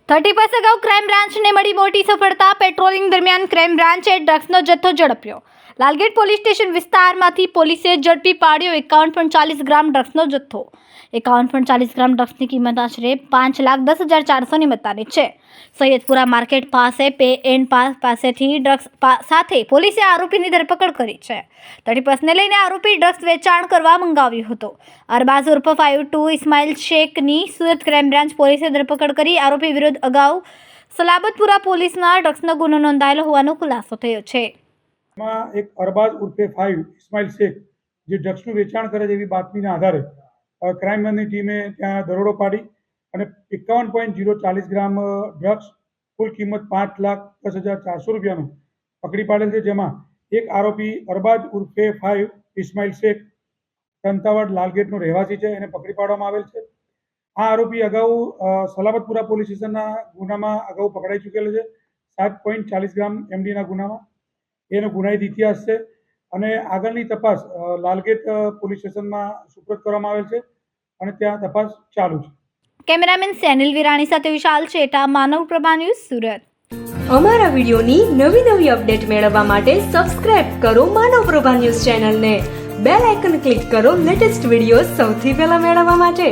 30 અગાઉ ક્રાઇમ બ્રાન્ચને મળી મોટી સફળતા. પેટ્રોલિંગ દરમિયાન ક્રાઇમ બ્રાન્ચે ડ્રગ્સનો જથ્થો ઝડપ્યો. લાલગેટ પોલીસ સ્ટેશન વિસ્તારમાંથી પોલીસે ઝડપી પાડ્યો 51.40 ગ્રામ ડ્રગ્સનો જથ્થો. 51.40 ગ્રામ ડ્રગ્સની કિંમત આશરે 5,10,400ની મત્તાની છે. સૈયદપુરા માર્કેટ પાસે પે એન્ડ પાસેથી ડ્રગ્સ સાથે પોલીસે આરોપીની ધરપકડ કરી છે. 30 લઈને આરોપી ડ્રગ્સ વેચાણ કરવા મંગાવ્યો હતો. અરબાઝ ઉર્ફ 52 ઇસ્માઇલ શેખની સુરત ક્રાઇમ બ્રાન્ચ પોલીસે ધરપકડ કરી. આરોપી વિરુદ્ધ અગાઉ સલાબતપુરા પોલીસના ડ્રગ્સનો ગુનો નોંધાયેલો હોવાનો ખુલાસો થયો છે. એક અરબાઝ ઉર્ફે 5 ઇસ્માઇલ શેખ જે ડ્રગ્સનું વેચાણ કરે છે એવી બાતમીના આધારે ક્રાઇમની ટીમે ત્યાં દરોડો પાડી અને 51.040 ગ્રામ ડ્રગ્સ કુલ કિંમત 5,10,400 રૂપિયાનું પકડી પાડેલ છે. જેમાં એક આરોપી અરબાઝ ઉર્ફે 5 ઇસ્માઇલ શેખ કંતાવાડ લાલગેટનો રહેવાસી છે, એને પકડી પાડવામાં આવેલ છે. આ આરોપી અગાઉ સલાબતપુરા પોલીસ સ્ટેશનના ગુનામાં અગાઉ પકડાઈ ચૂકેલો છે. 7.40 ગ્રામ એમડીના ગુનામાં એનો ગુનાહિત ઇતિહાસ છે અને આગળની તપાસ લાલગેટ પોલીસ સ્ટેશનમાં સુપરત કરવામાં આવેલ છે અને ત્યાં તપાસ ચાલુ છે. કેમેરામેન સેનિલ વિરાણી સાથે વિશાલ ચેટા, માનવ પ્રભા ન્યૂઝ, સુરત. અમારા વિડીયોની નવી અપડેટ મેળવવા માટે સબસ્ક્રાઇબ કરો માનવ પ્રભા ન્યૂઝ ચેનલને. બેલ આઇકન ક્લિક કરો લેટેસ્ટ વિડીયો સૌથી પહેલા મેળવવા માટે.